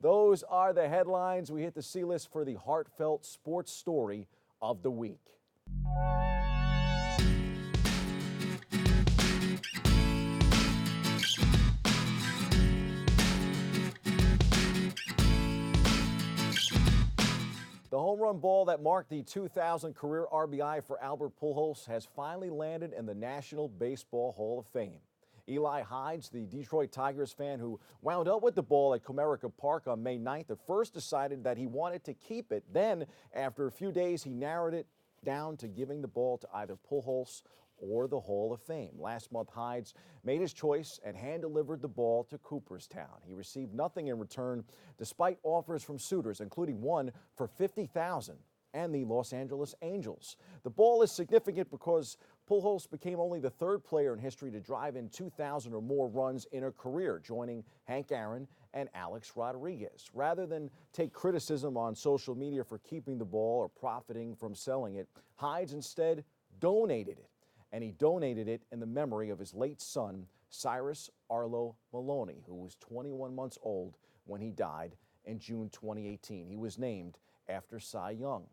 Those are the headlines. We hit the C-list for the heartfelt sports story of the week. The home run ball that marked the 2000 career RBI for Albert Pujols has finally landed in the National Baseball Hall of Fame. Eli Hides, the Detroit Tigers fan who wound up with the ball at Comerica Park on May 9th, at first decided that he wanted to keep it. Then, after a few days, he narrowed it down to giving the ball to either Pujols or the Hall of Fame. Last month, Hides made his choice and hand-delivered the ball to Cooperstown. He received nothing in return, despite offers from suitors, including one for $50,000 and the Los Angeles Angels. The ball is significant because Pujols became only the 3rd player in history to drive in 2,000 or more runs in a career, joining Hank Aaron and Alex Rodriguez. Rather than take criticism on social media for keeping the ball or profiting from selling it, Hides instead donated it. And he donated it in the memory of his late son, Cyrus Arlo Maloney, who was 21 months old when he died in June 2018. He was named after Cy Young.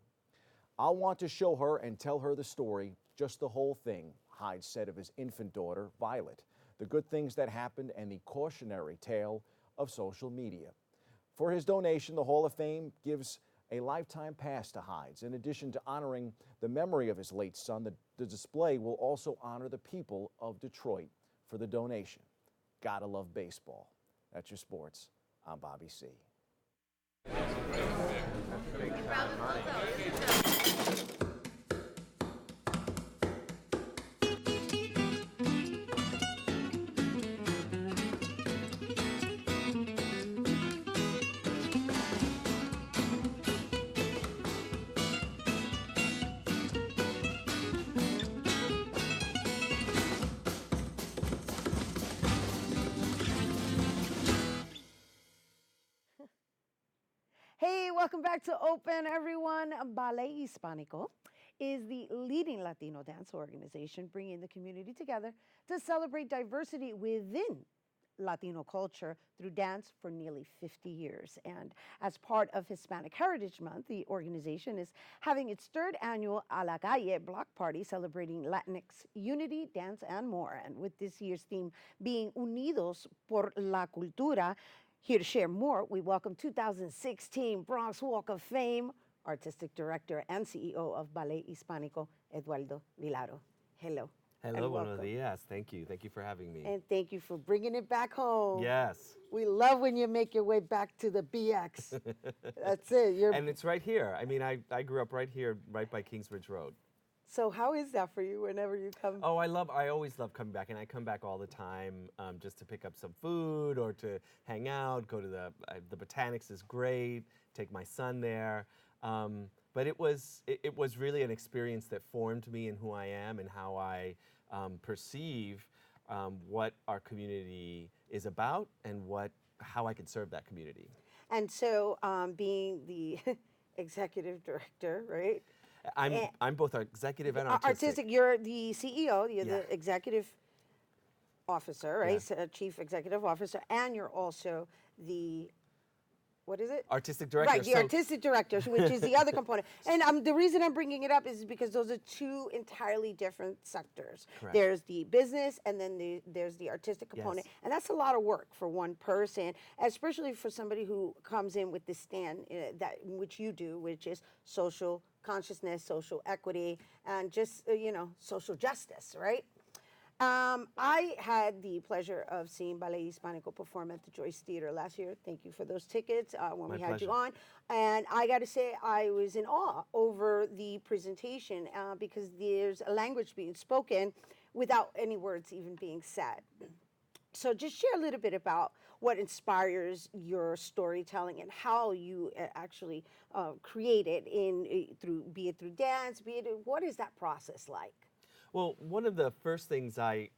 "I'll want to show her and tell her the story, just the whole thing," Hyde said of his infant daughter, Violet, the good things that happened and the cautionary tale of social media. For his donation, the Hall of Fame gives a lifetime pass to Hides. In addition to honoring the memory of his late son, the display will also honor the people of Detroit for the donation. Gotta love baseball. That's your sports. I'm Bobby C. Hey, welcome back to Open, everyone. Ballet Hispánico is the leading Latino dance organization bringing the community together to celebrate diversity within Latino culture through dance for nearly 50 years. And as part of Hispanic Heritage Month, the organization is having its third annual A la Calle block party celebrating Latinx unity, dance, and more. And with this year's theme being Unidos por la Cultura, here to share more, we welcome 2016 Bronx Walk of Fame Artistic Director and CEO of Ballet Hispánico, Eduardo Vilaro. Hello. Hello, buenos dias. Thank you. Thank you for having me. And thank you for bringing it back home. Yes. We love when you make your way back to the BX. That's it. And it's right here. I mean, I grew up right here, right by Kingsbridge Road. So how is that for you whenever you come? Oh, I always love coming back, and I come back all the time just to pick up some food or to hang out, go to the Botanics is great, take my son there. But it was really an experience that formed me in who I am and how I perceive what our community is about and how I can serve that community. And so being the executive director, right? I'm both executive and artistic. You're the CEO, you're the executive officer, right? Yeah. So, chief executive officer, and you're also the, what is it? Artistic director. Right, the artistic director, which is the other component. And the reason I'm bringing it up is because those are two entirely different sectors. Correct. There's the business, and then there's the artistic component. Yes. And that's a lot of work for one person, especially for somebody who comes in with this stand, which you do, which is social consciousness, social equity, and just, social justice, right? I had the pleasure of seeing Ballet Hispánico perform at the Joyce Theater last year. Thank you for those tickets when we had you on. And I got to say, I was in awe over the presentation because there's a language being spoken without any words even being said. So just share a little bit about what inspires your storytelling and how you actually create it be it through dance, what is that process like? Well, one of the first things I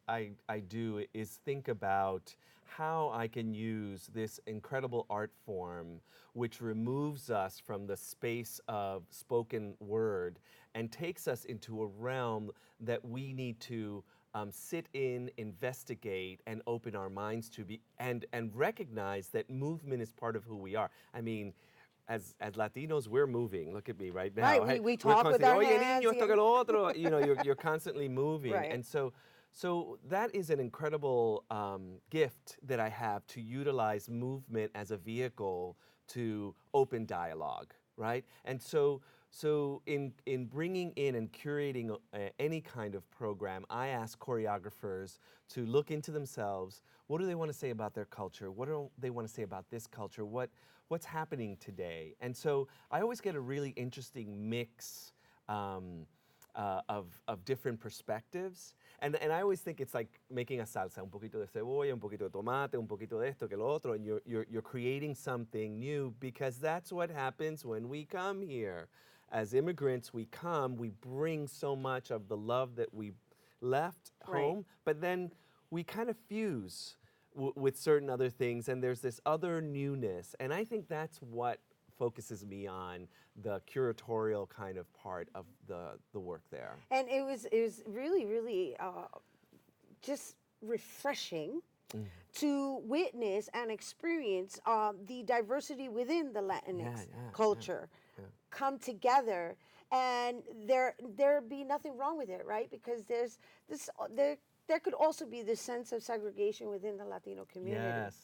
do is think about how I can use this incredible art form, which removes us from the space of spoken word and takes us into a realm that we need to sit in, investigate, and open our minds to and recognize that movement is part of who we are. I mean, as Latinos, we're moving. Look at me right now. Right, we talk with our hands. Niño, esto que lo otro. You're constantly moving, right. And so that is an incredible gift that I have to utilize movement as a vehicle to open dialogue, right? And so in bringing in and curating any kind of program, I ask choreographers to look into themselves. What do they want to say about their culture? What do they want to say about this culture? What's happening today? And so I always get a really interesting mix of different perspectives. And I always think it's like making a salsa, un poquito de cebolla, un poquito de tomate, un poquito de esto, que lo otro, and you're creating something new because that's what happens when we come here. As immigrants, we bring so much of the love that we left home, but then we kind of fuse with certain other things, and there's this other newness. And I think that's what focuses me on the curatorial kind of part of the work there. And it was really, really just refreshing to witness and experience the diversity within the Latinx culture come together, and there be nothing wrong with it, right? Because there could also be this sense of segregation within the Latino community.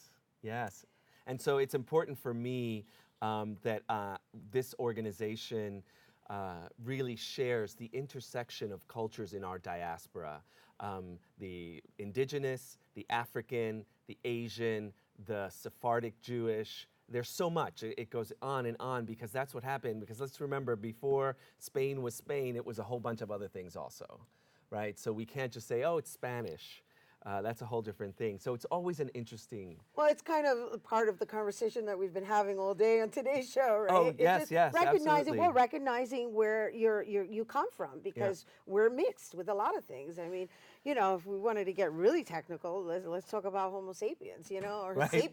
Yes. And so it's important for me that this organization really shares the intersection of cultures in our diaspora. The indigenous, the African, the Asian, the Sephardic Jewish. There's so much. It goes on and on because that's what happened. Because let's remember, before Spain was Spain, it was a whole bunch of other things also, right? So we can't just say, oh, it's Spanish. That's a whole different thing. So it's always an interesting. Well, it's kind of part of the conversation that we've been having all day on today's show, right? Oh, yes, absolutely. Recognizing where you come from, because we're mixed with a lot of things. I mean, if we wanted to get really technical, let's talk about Homo sapiens, or sapiens. Right.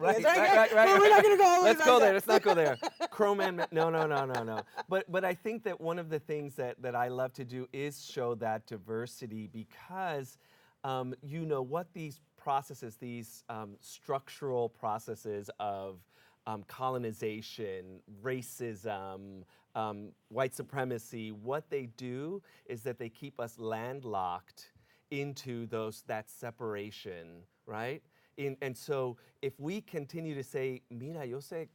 Well, we're not going to go all the way Let's go back there. Let's not go there. Cro-Man, no. But I think that one of the things that I love to do is show that diversity because what these processes, these structural processes of colonization, racism, white supremacy, what they do is that they keep us landlocked into that separation, right? And so if we continue to say, mira, yo sé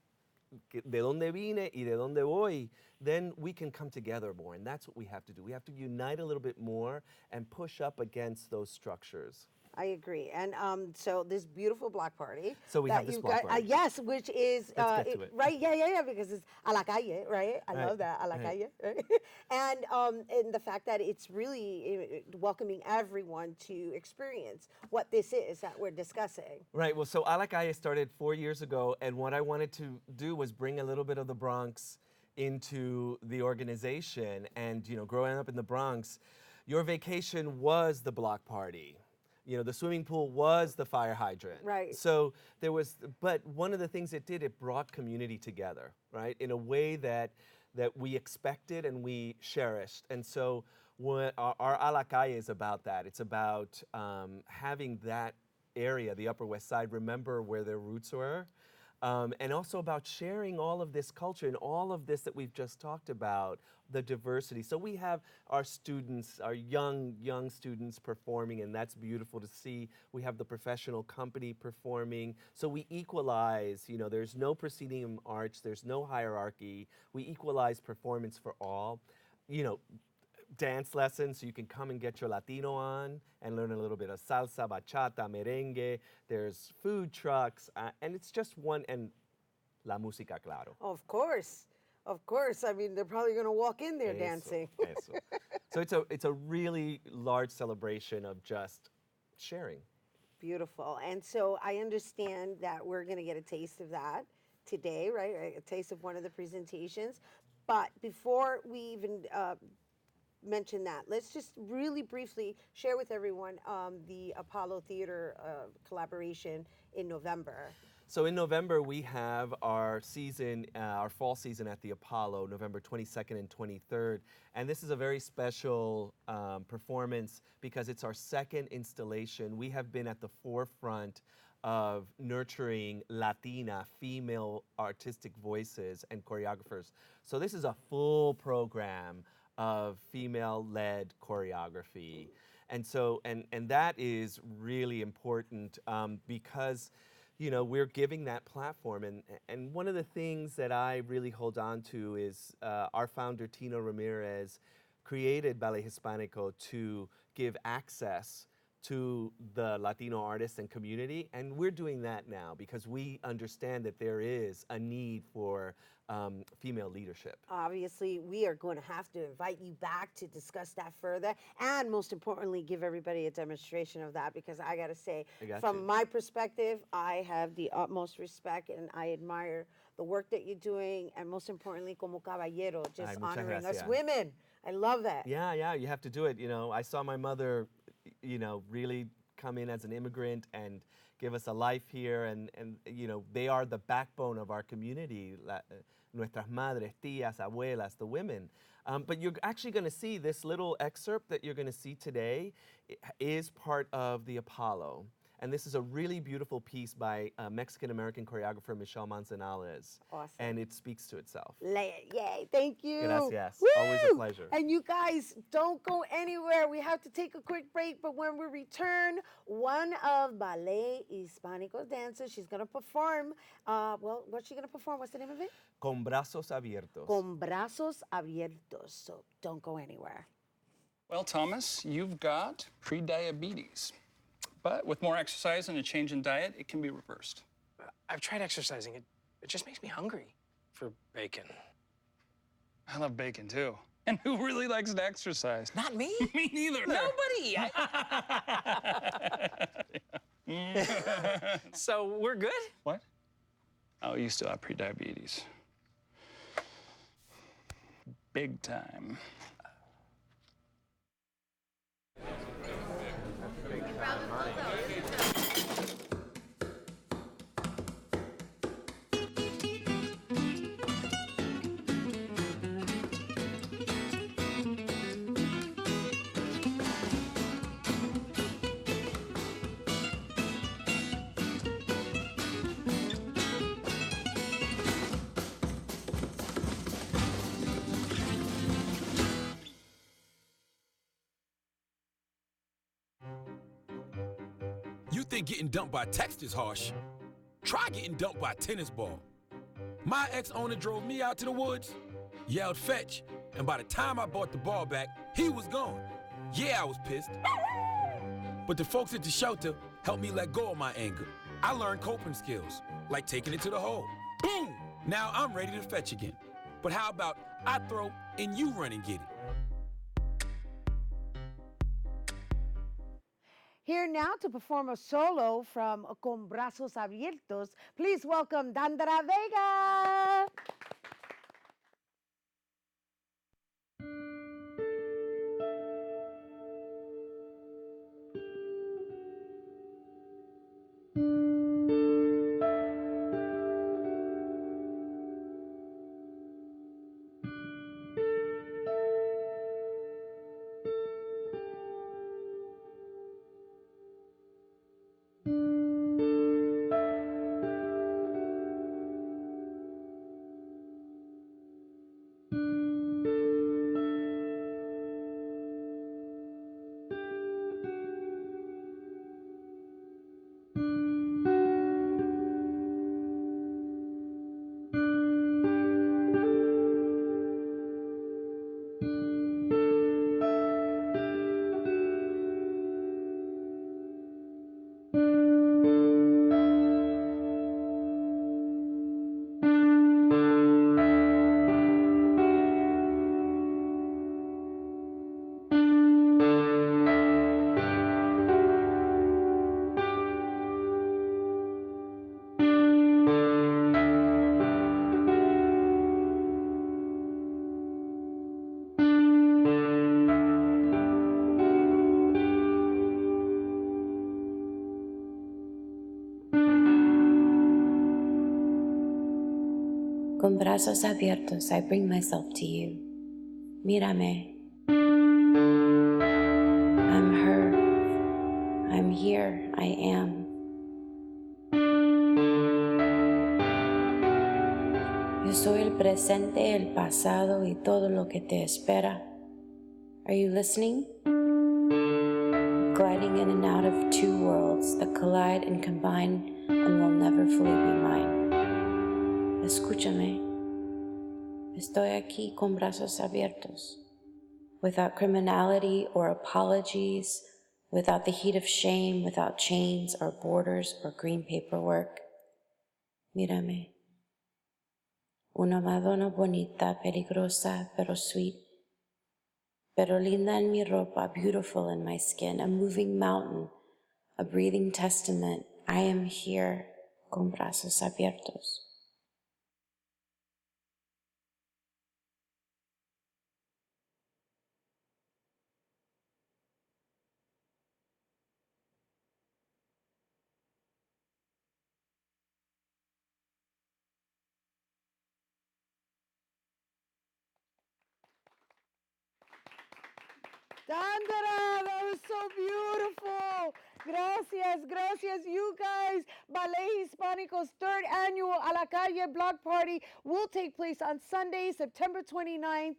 de dónde vine y de dónde voy, then we can come together more. And that's what we have to do. We have to unite a little bit more and push up against those structures. I agree. And so this beautiful block party. So we have this block party. Yes, which is, Let's get to it. right, yeah, because it's a la calle, right? I love that, a la calle. Right? And the fact that it's really welcoming everyone to experience what this is that we're discussing. Right, well, so a la calle started 4 years ago, and what I wanted to do was bring a little bit of the Bronx into the organization. And, you know, growing up in the Bronx, your vacation was the block party. You know, the swimming pool was the fire hydrant. Right. So there was, but one of the things it did, it brought community together, right? In a way that we expected and we cherished. And so what our a la calle is about that. It's about having that area, the Upper West Side, remember where their roots were. And also about sharing all of this culture and all of this that we've just talked about, the diversity. So we have our students, our young students performing, and that's beautiful to see. We have the professional company performing. So we equalize, you know, there's no proscenium arch, there's no hierarchy. We equalize performance for all. You know, dance lessons, so you can come and get your Latino on and learn a little bit of salsa, bachata, merengue. There's food trucks, and it's just one, and la música, claro. Of course. I mean, they're probably going to walk in there dancing. So it's a really large celebration of just sharing. Beautiful. And so I understand that we're going to get a taste of that today, right? A taste of one of the presentations. But before we even mention that, let's just really briefly share with everyone the Apollo Theater collaboration in November. So in November, we have our season, our fall season at the Apollo, November 22nd and 23rd. And this is a very special performance because it's our second installation. We have been at the forefront of nurturing Latina, female artistic voices and choreographers. So this is a full program of female-led choreography. And so, and that is really important because, you know, we're giving that platform. And one of the things that I really hold on to is our founder, Tino Ramirez, created Ballet Hispánico to give access to the Latino artists and community. And we're doing that now because we understand that there is a need for female leadership. Obviously, we are going to have to invite you back to discuss that further, and most importantly, give everybody a demonstration of that, because I got to say, from my perspective, I have the utmost respect and I admire the work that you're doing, and most importantly, como caballero, just honoring us women. I love that. Yeah, you have to do it. You know, I saw my mother, you know, really come in as an immigrant and give us a life here, and you know, they are the backbone of our community, nuestras madres, tías, abuelas, the women. But you're actually going to see this little excerpt that you're going to see today is part of the Apollo. And this is a really beautiful piece by Mexican-American choreographer Michelle Manzanales. Awesome. And it speaks to itself. Yay, thank you. Gracias. Woo! Always a pleasure. And you guys, don't go anywhere. We have to take a quick break, but when we return, one of Ballet Hispánico's dancers, she's going to perform, well, what's she going to perform? What's the name of it? Con brazos abiertos. Con brazos abiertos. So don't go anywhere. Well, Thomas, you've got pre-diabetes. But with more exercise and a change in diet, it can be reversed. I've tried exercising. It just makes me hungry for bacon. I love bacon, too. And who really likes to exercise? Not me. Me neither. Nobody. So we're good? What? Oh, you still have pre-diabetes. Big time. you think getting dumped by text is harsh, try getting dumped by a tennis ball. My ex-owner drove me out to the woods, yelled fetch, and by the time I bought the ball back, he was gone. Yeah, I was pissed. But the folks at the shelter helped me let go of my anger. I learned coping skills, like taking it to the hole. Boom! Now I'm ready to fetch again. But how about I throw and you run and get it? Here now to perform a solo from Con Brazos Abiertos, please welcome Dandara Vega. Con brazos abiertos, I bring myself to you. Mírame. I'm her. I'm here. I am. Yo soy el presente, el pasado y todo lo que te espera. Are you listening? Gliding in and out of two worlds that collide and combine and will never fully be mine. Escúchame. Estoy aquí con brazos abiertos, without criminality or apologies, without the heat of shame, without chains or borders or green paperwork. Mírame. Una Madonna bonita, peligrosa, pero sweet, pero linda en mi ropa, beautiful in my skin, a moving mountain, a breathing testament. I am here con brazos abiertos. Dandara, that was so beautiful. Gracias, gracias, you guys. Ballet Hispánico's third annual A la Calle block party will take place on Sunday, September 29th.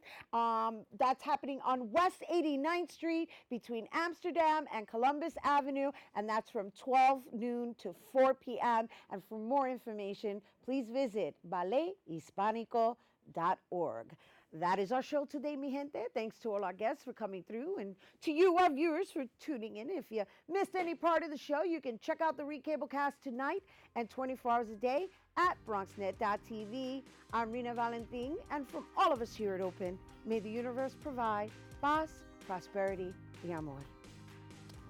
That's happening on West 89th Street between Amsterdam and Columbus Avenue, and that's from 12 noon to 4 p.m. And for more information, please visit ballethispanico.org. That is our show today, mi gente. Thanks to all our guests for coming through and to you, our viewers, for tuning in. If you missed any part of the show, you can check out the recablecast tonight and 24 hours a day at bronxnet.tv. I'm Rhina Valentin, and from all of us here at Open, may the universe provide paz, prosperity, y amor.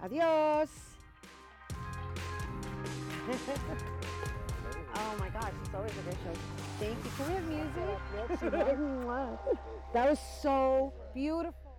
Adios. Oh my gosh, it's always a great show. Thank you. Can we have music? That was so beautiful.